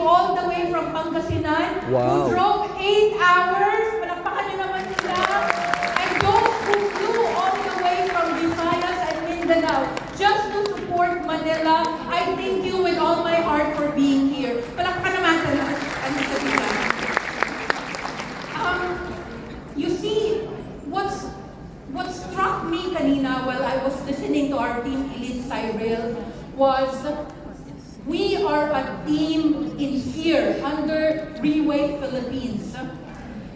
all the way from Pangasinan, Wow. who drove 8 hours, palakpakan niyo naman sila, and those who flew all the way from Visayas and Mindanao just to support Manila. I thank you with all my heart for being here. Palakpakan naman sila. You see, what struck me kanina while I was listening to our team Elite Cyril was we are a team in here under Reway Philippines.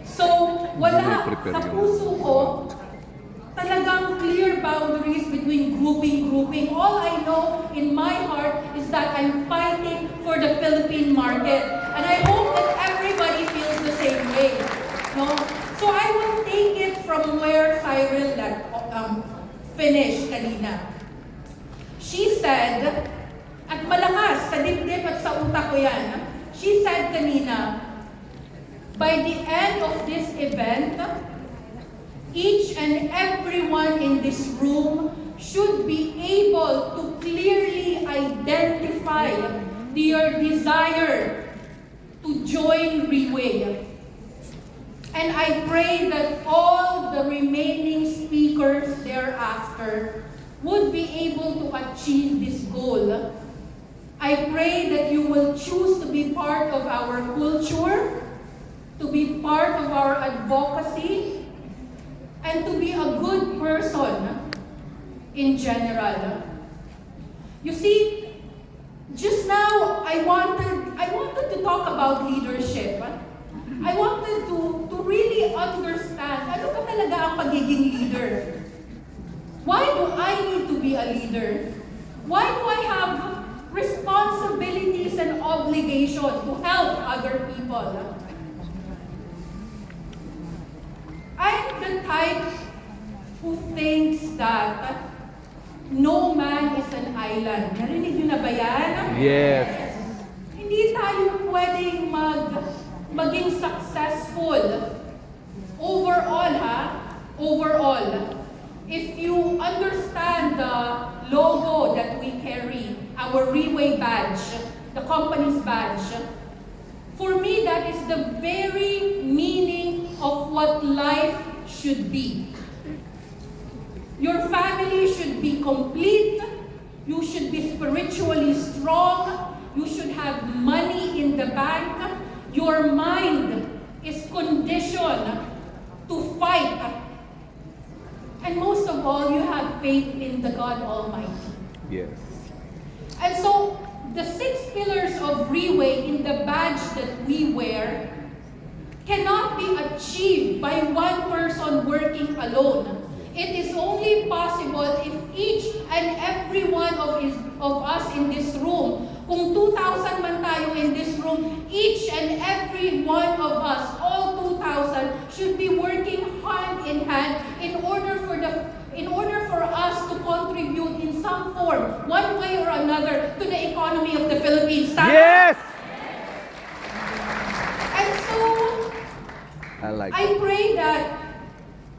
So, wala sa puso ko talagang clear boundaries between grouping. All I know in my heart is that I'm fighting for the Philippine market. And I hope that everybody feels the same way. No? So I will take it from where Cyril finished kanina. She said, at malakas, sa dibdib at sa utak ko yan, she said kanina, by the end of this event, each and everyone in this room should be able to clearly identify their desire to join Reway. And I pray that all the remaining speakers thereafter would be able to achieve this goal. I pray that you will choose to be part of our culture, to be part of our advocacy, and to be a good person in general. You see, just now I wanted to talk about leadership. I wanted to really understand ano ka talaga ang pagiging leader. Why do I need to be a leader? Why do I have responsibilities and obligation to help other people? I'm the type who thinks that no man is an island. Narinig niyo na ba yan? Yes. Hindi tayo pwedeng maging successful overall, overall. If you understand the logo that we carry, our Reway badge, the company's badge, for me that is the very meaning of what life should be. Your family should be complete, you should be spiritually strong, you should have money in the bank, your mind is conditioned to fight. And most of all, you have faith in the God Almighty. Yes. And so, the 6 pillars of Reway in the badge that we wear cannot be achieved by one person working alone. It is only possible if each and every one of us in this room, kung 2,000 man tayo in this room, each and every one of us, all 2,000, should be working hand in hand in order for us to contribute in some form, one way or another, to the economy of the Philippines. Tama? Yes! And so, I pray that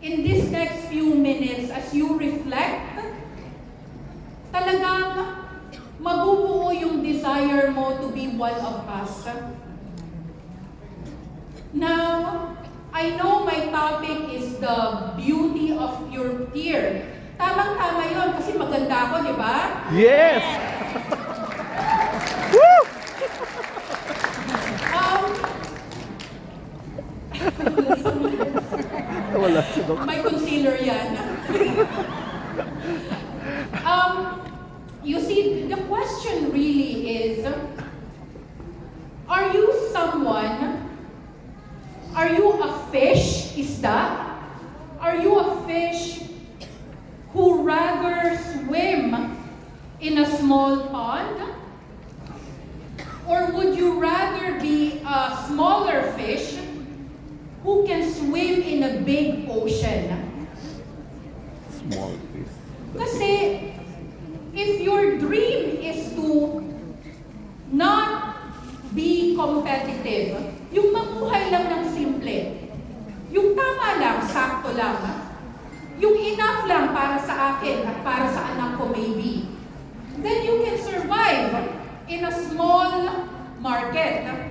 in this next few minutes, as you reflect, talagang mabubuo yung desire mo to be one of us. Now, I know my topic is the beauty of Purtier. Tamang-tama yun kasi maganda ako, di ba? Yes! Woo! Wala si Doc. May concealer yan. You see, the question really is, are you a fish, isda? Are you a fish who rather swim in a small pond? Or would you rather be a smaller fish who can swim in a big ocean? Small fish. Kasi if your dream is to not be competitive, yung mamuhay lang ng simple, yung tama lang, sakto lang, yung enough lang para sa akin at para sa anak ko maybe, then you can survive in a small market.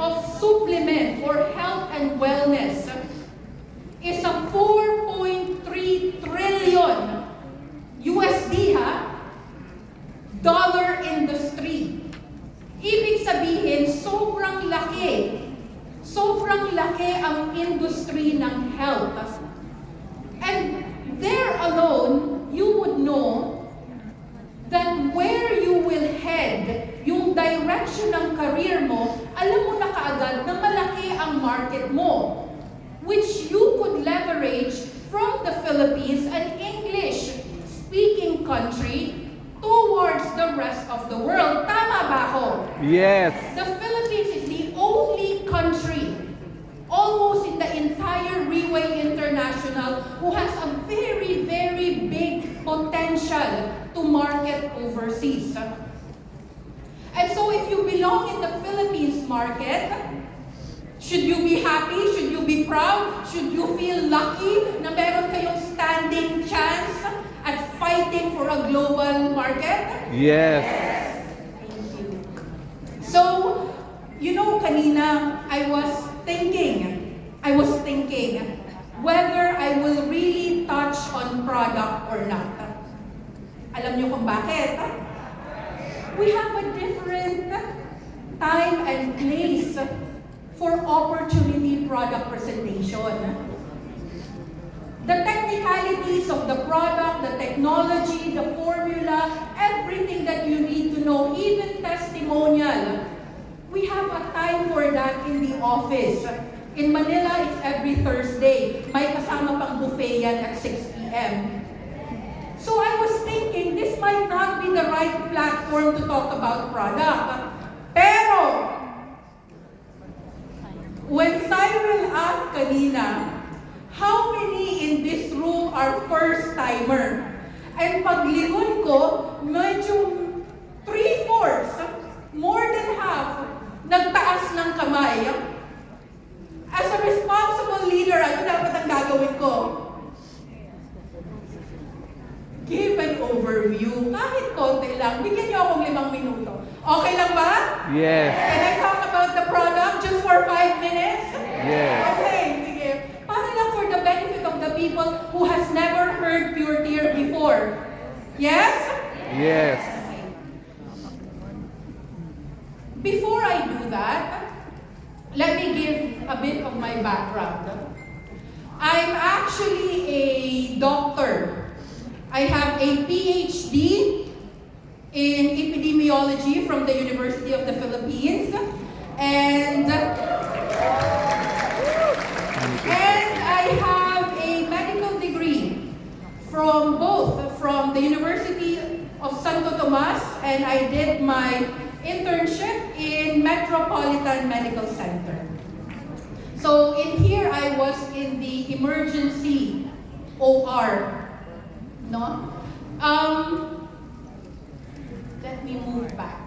of supplement or health and wellness is a 4.3 trillion USD dollar industry. Ibig sabihin, sobrang laki ang industry ng health. And there alone, you would know that where you will head, yung direction ng career mo, alam mo na kaagad na malaki ang market mo, which you could leverage from the Philippines, an English-speaking country, towards the rest of the world. Tama ba ako? Yes. The Philippines is the only country, almost in the entire Reway International, who has a very, very big potential to market overseas. And so if you belong in the Philippines market, should you be happy? Should you be proud? Should you feel lucky na meron kayong standing chance at fighting for a global market? Yes. Thank you. So, you know, kanina, I was thinking whether I will really touch on product or not. Alam niyo kung bakit? We have a different time and place for opportunity product presentation. The technicalities of the product, the technology, the formula, everything that you need to know, even testimonial. We have a time for that in the office. In Manila, it's every Thursday. May kasama pang buffet yan at 6 p.m. So I was thinking, this might not be the right platform to talk about product. Pero, when Cyril asked kanina, how many in this room are first-timer? And paglingon ko, medyo 3/4, more than half, nagtaas ng kamay. As a responsible leader, ano dapat ang gagawin ko? Give an overview. Kahit konti lang. Bigyan niyo akong 5 minuto. Okay lang ba? Yes. Can I talk about the product just for 5 minutes? Yes. Okay, sige. Para lang for the benefit of the people who has never heard Purtier before. Yes? Yes. Before I do that, let me give a bit of my background. I'm actually a doctor. I have a PhD in epidemiology from the University of the Philippines, and I have a medical degree from the University of Santo Tomas, and I did my internship in Metropolitan Medical Center. So in here, I was in the emergency OR. No? Let me move back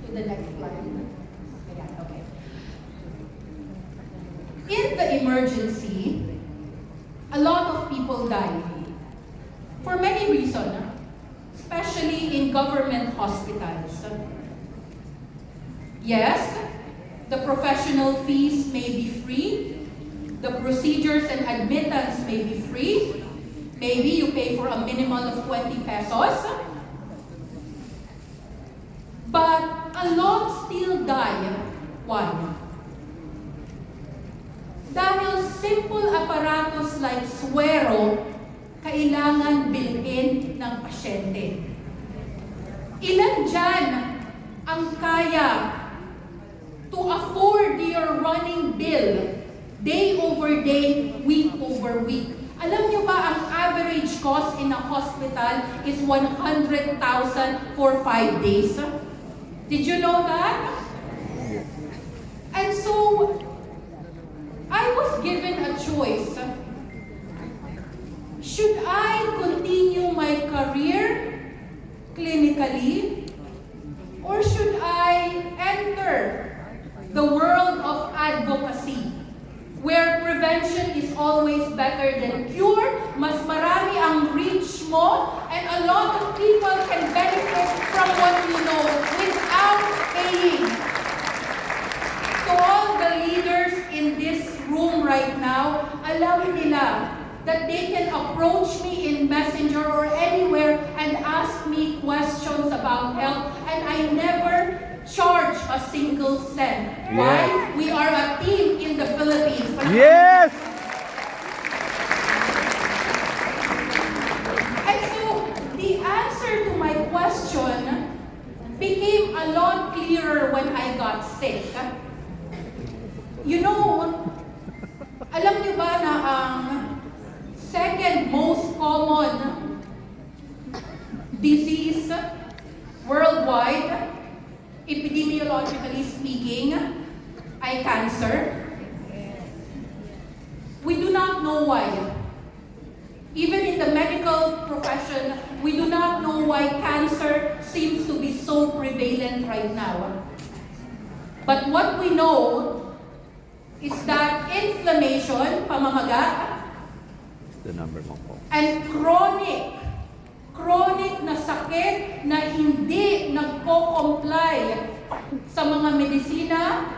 to the next slide. Ayan, okay. In the emergency, a lot of people die. For many reasons, especially in government hospitals. Yes, the professional fees may be free, the procedures and admittance may be free. Maybe you pay for a minimal of 20 pesos. But a lot still die. Why? Dahil simple aparatos like suero, kailangan bilhin ng pasyente. Ilan dyan ang kaya to afford your running bill day over day, week over week? Alam niyo ba ang average cost in a hospital is 100,000 for 5 days? Did you know that? And so, I was given a choice. Should I continue my career clinically? Or should I enter the world of advocacy, where prevention is always better than cure, mas marami ang reach mo, and a lot of people can benefit from what you know without paying. approach me in Messenger or anywhere and ask me questions about health, and I never charge a single cent. Why? Yes. We are a team in the Philippines. Yes! And so, the answer to my question became a lot clearer when I got sick. You know, alam niyo ba na ang second most common disease worldwide, epidemiologically speaking, ay cancer? We do not know why. Even in the medical profession, we do not know why cancer seems to be so prevalent right now. But what we know is that inflammation, pamamaga, The number mo po. and chronic na sakit na hindi nagko-comply sa mga medisina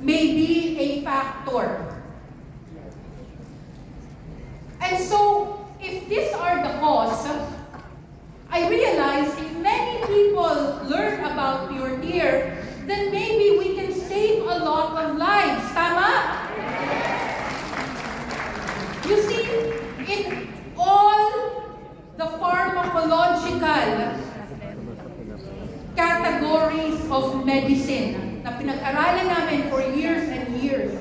may be a factor. And so, if these are the cause, I realize if many people learn about Purtier, then maybe we can save a lot of lives. Tama? You see, in all the pharmacological categories of medicine na pinag-aralan namin for years and years,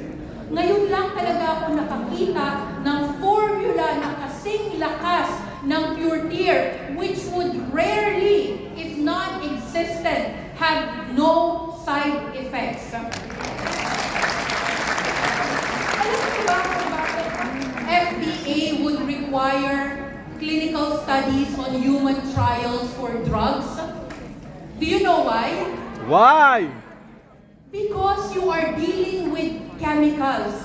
ngayon lang talaga ako nakakita ng formula na kasing lakas ng Purtier, which would rarely, if non-existent, have no side effects. Alam niyo ba kung bakit FDA would require clinical studies on human trials for drugs? Do you know why? Why? Because you are dealing with chemicals.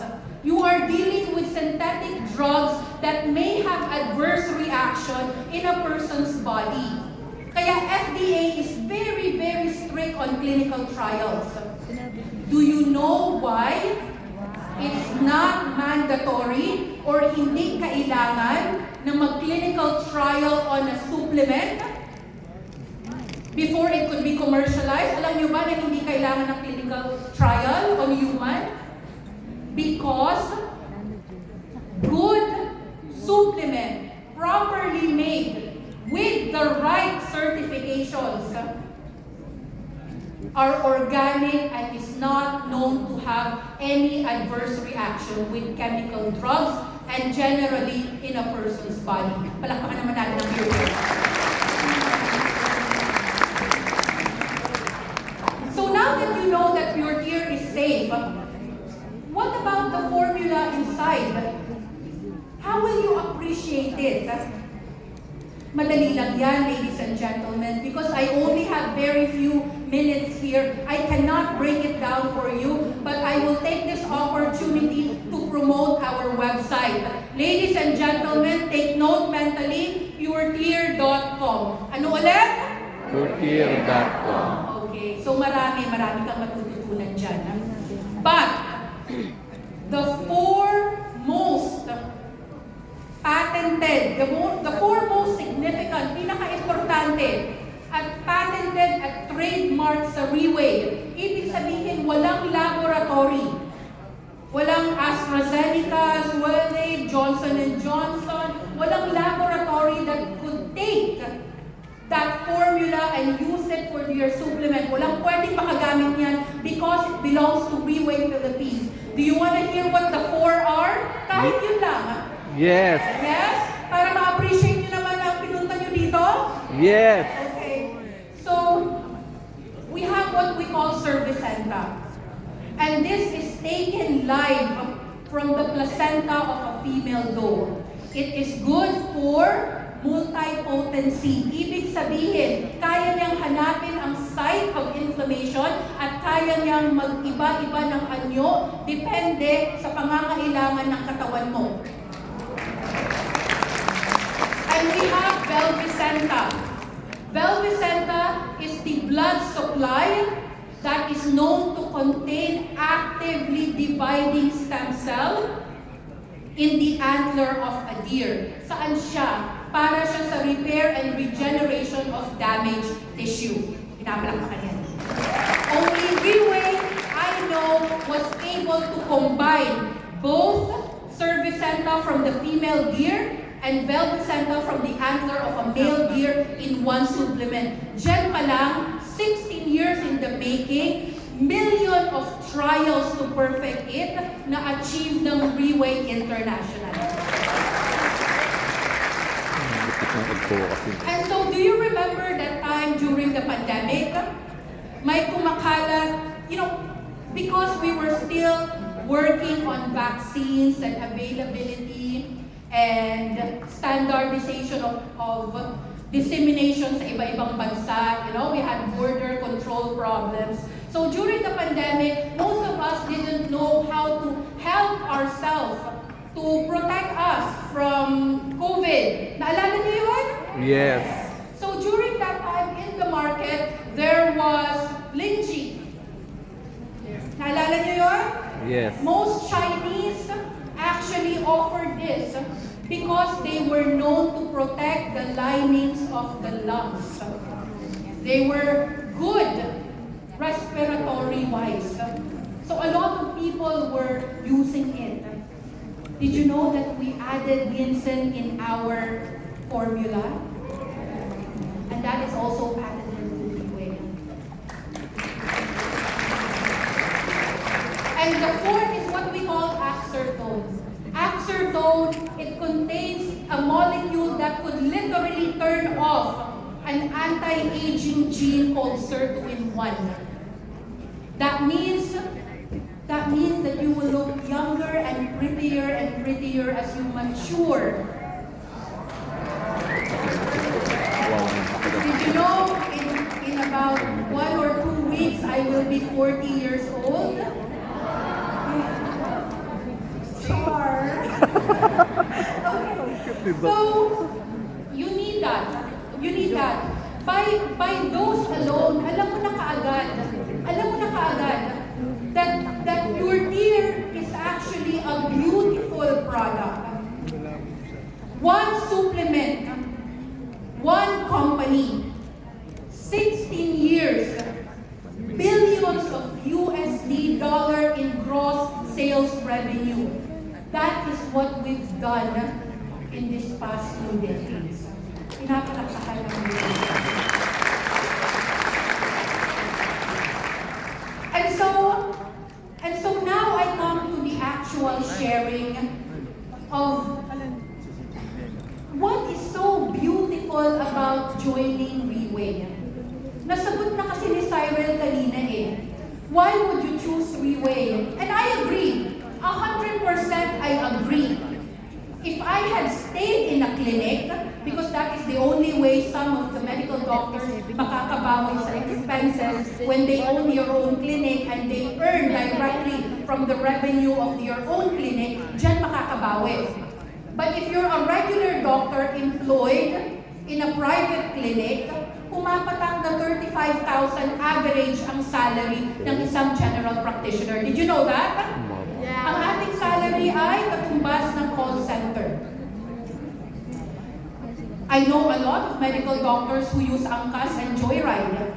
You are dealing with synthetic drugs that may have adverse reaction in a person's body. Kaya FDA is very, very strict on clinical trials. Do you know why? It's not mandatory or hindi kailangan na mag-clinical trial on a supplement before it could be commercialized. Alam niyo ba na hindi kailangan ng clinical trial on human? Because good supplement, properly made, with the right certifications, are organic and is not known to have any adverse reaction with chemical drugs and generally in a person's body. Palakpakan naman natin ang Purtier. So now that you know that Purtier is safe, what about the formula inside? How will you appreciate it? Madali lang yan, ladies and gentlemen, because I only have very few minutes here. I cannot break it down for you, but I will take this opportunity to promote our website. Ladies and gentlemen, take note mentally, purtier.com. Ano ulit? Purtier.com. Okay, so marami kang matututunan dyan. But, the four most patented, the four most significant, pinaka-importante, at patented at trademark sa Reway. Ibig sabihin, walang laboratory. Walang AstraZeneca, Swellade, Johnson & Johnson. Walang laboratory that could take that formula and use it for their supplement. Walang pwedeng makagamit niyan because it belongs to Reway Philippines. Do you want to hear what the four are? Kahit yun lang. Yes. Yes? Para ma-appreciate nyo naman ang pinunta nyo dito? Yes. Okay. So, we have what we call Service Center. And this is taken live from the placenta of a female doe. It is good for multipotency. Ibig sabihin, kaya niyang hanapin ang site of inflammation at kaya niyang mag-iba-iba ng anyo depende sa pangangailangan ng katawan mo. And we have Velvicenta. Velvicenta is the blood supply that is known to contain actively dividing stem cell in the antler of a deer. Saan siya? Para siya sa repair and regeneration of damaged tissue. Pinapalakpakan yan. Only Gbootc, I know, was able to combine both cervicenta from the female deer and velvicenta from the antler of a male deer in one supplement. Diyan pa lang, 16 years in the making, million of trials to perfect it na achieve ng Gbootc International. And so, do you remember that time during the pandemic? May kumakalat, because we were still working on vaccines and availability and standardization of dissemination sa iba-ibang bansa. We had border control problems. So during the pandemic, most of us didn't know how to help ourselves to protect us from COVID. Naalala niyo yun? Yes. So during that time in the market, there was lychee. Naalala niyo yun? Yes. Most Chinese actually offered this because they were known to protect the linings of the lungs. They were good respiratory wise. So a lot of people were using it. Did you know that we added ginseng in our formula? And that is also patented to Gbootc. And the fourth is what we call axertone. Axertone, it contains a molecule that could literally turn off an anti-aging gene called sirtuin-1. That means that you will look younger and prettier as you mature. Did you know in about 1 or 2 weeks I will be 40 years old? Sure. Okay. So you need that. You need that. By those alone, alam mo na kaagad that Purtier is actually a beautiful product. One supplement, one company, 16 years, billions of USD dollar in gross sales revenue. That is what we've done in this past 2 decades. Pinapalakpakan ng And so now I come to the actual sharing of what is so beautiful about joining Gbootc. Nasagot na kasi ni Cyril kanina eh. Why would you choose Gbootc? And I agree. 100% I agree. If I had stayed in a clinic, because that is the only way some of the medical doctors makakabawi sa expenses when they own your own clinic and they earn directly from the revenue of your own clinic, dyan makakabawi. But if you're a regular doctor employed in a private clinic, pumapatak na 35,000 average ang salary ng isang general practitioner. Did you know that? Yeah. Ang ating salary ay katumbas ng call center. I know a lot of medical doctors who use angkas and joyride.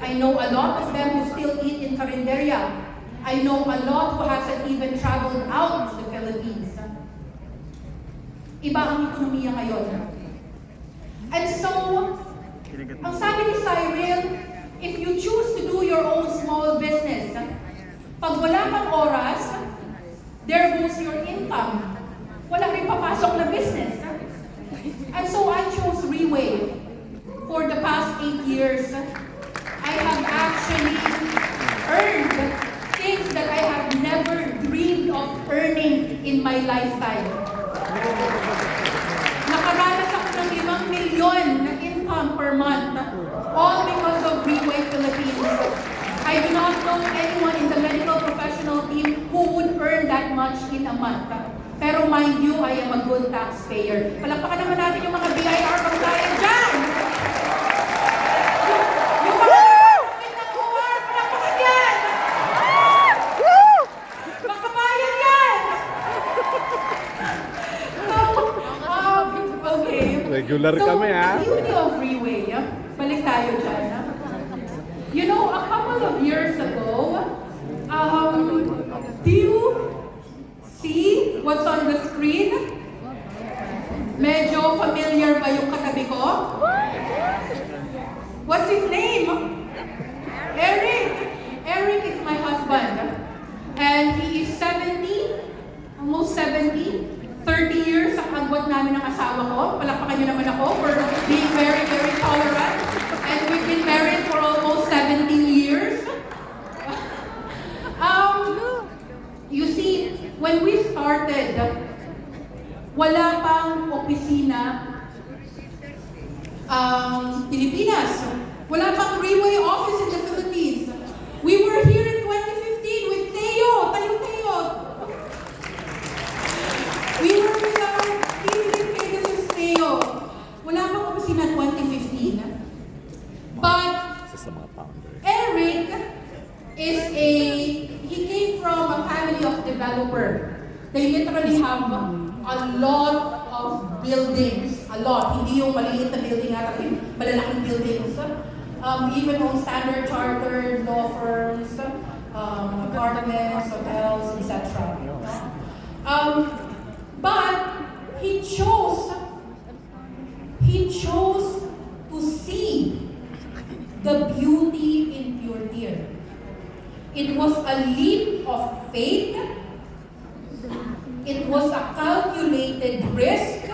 I know a lot of them who still eat in carinderia. I know a lot who hasn't even traveled out of the Philippines. Iba ang ekonomiya ngayon. And so, ang sabi ni Cyril, if you choose to do your own small business, pag wala kang oras, there goes your income. Wala rin papasok na business. And so I chose Gbootc. For the past 8 years, I have actually earned things that I have never dreamed of earning in my lifetime. Nakaranas ako ng 5 milyon na income per month, all because of Gbootc Philippines. I do not know anyone in the medical professional team who would earn that much in a month. Pero mind you, I am a good taxpayer. Palakpakan naman natin yung mga BIR pagkayan dyan! Yung mga kapit ng UR, palakpakan yan! Makabayan yan! Regular kami, ha? The beauty of Freeway, balik tayo dyan. You know, a couple of years ago, do you see what's on the screen? Medyo familiar ba yung katabi ko? What's his name? Eric. Eric is my husband. And he is 70, almost 70. 30 years ang agwat namin ng asawa ko. Palakpakan niyo naman ako for being very, very tolerant. And we've been married for almost 17 years. You see, when we started, wala pang opisina Pilipinas. Wala pang Freeway office in the Philippines. We were here in 2015 with Teo. Tayo. We were with our Philippine Pegasus Teo. Wala pang opisina 2015. But Eric he came from a family of developer. They literally have a lot of buildings. A lot. Hindi yung maliliit na building at malalaking buildings. Even on Standard Chartered law firms, apartments, hotels, etc. But he chose to see the beauty in Purtier. It was a leap of faith. It was a calculated risk.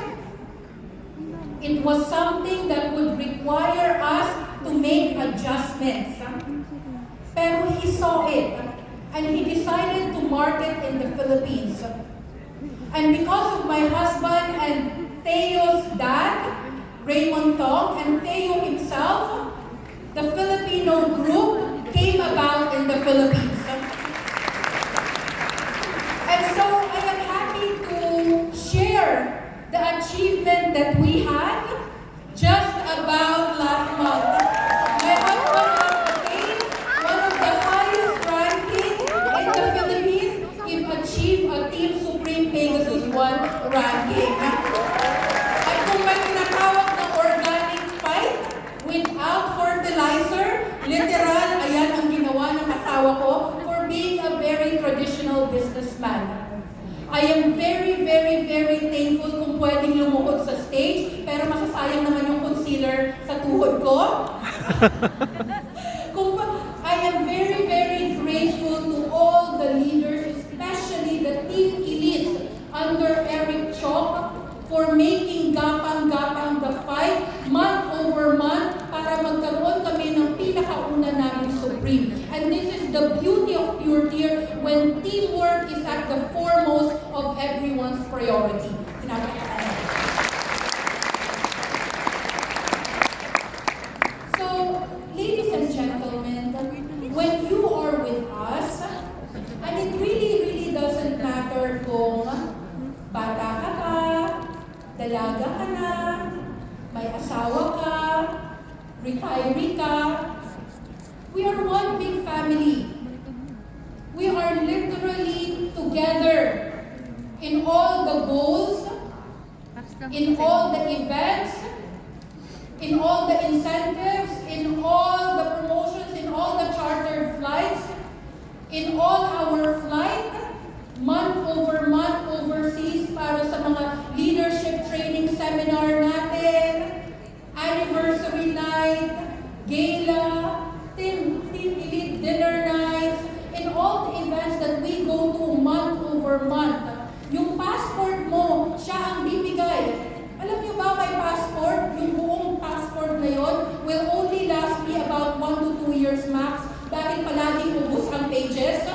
It was something that would require us to make adjustments. Pero he saw it and he decided to market in the Philippines. And because of my husband and Teo's dad, Raymond Tong, and Teo himself, the Filipino group came about in the Philippines. And so I am happy to share the achievement that we had just about last month. My husband has attained one of the highest ranking in the Philippines. He achieved a Team Supreme Pegasus 1 ranking. At kung may tinatawag na organic fight without fertilizer, literal, ayan ang ginawa ng asawa ko for being a very traditional businessman. I am very, very, very thankful kung pwedeng lumuhod sa stage, pero masasayang naman yung concealer sa tuhod ko. I am very, very grateful to all the leaders, especially the team elites under Eric Chok, for making gapang-gapang the fight month over month para magkaroon kami ng pinakauna namin Supreme. And this is the beauty of Purtier when teamwork is at the foremost of everyone's priority. So, ladies and gentlemen, when you are with us, and it really doesn't matter kung bata ka pa, dalaga ka na, may asawa ka, retiree ka, we are one big family. We are literally together in all the goals, in all the events, in all the incentives, in all the promotions, in all the chartered flights, in all our flight, month over month overseas para sa mga leadership training seminar natin, anniversary night, gala, team elite dinner nights, in all the events that we go to month over month. Yung passport mo, siya ang bibigay. Alam niyo ba, may passport, yung buong passport na yon will only last me about 1 to 2 years max dahil palaging ubos ang pages.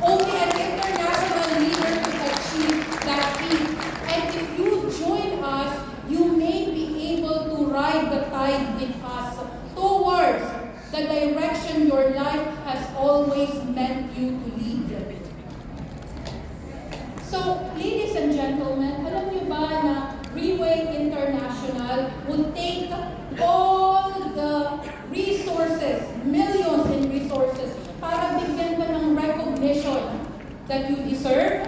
Only an international leader could achieve that feat. And if you join us, you may be able to ride the tide with us towards the direction your life has always meant you to lead. So, ladies and gentlemen, alam niyo ba na Freeway International would take all the resources, millions in resources, para bigyan ka ng recognition that you deserve.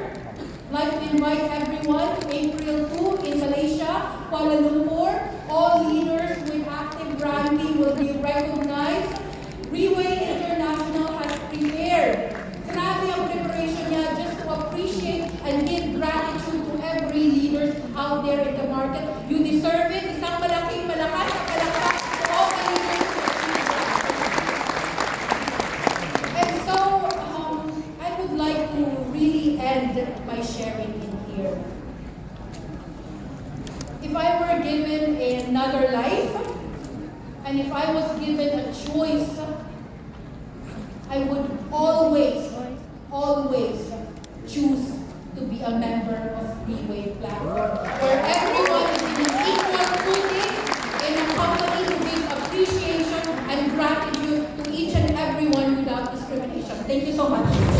Like to invite everyone, April 2 in Malaysia, Kuala Lumpur, a choice, I would always, always choose to be a member of Freeway Platform, where everyone is in equal footing in a company who gives appreciation and gratitude to each and everyone without discrimination. Thank you so much.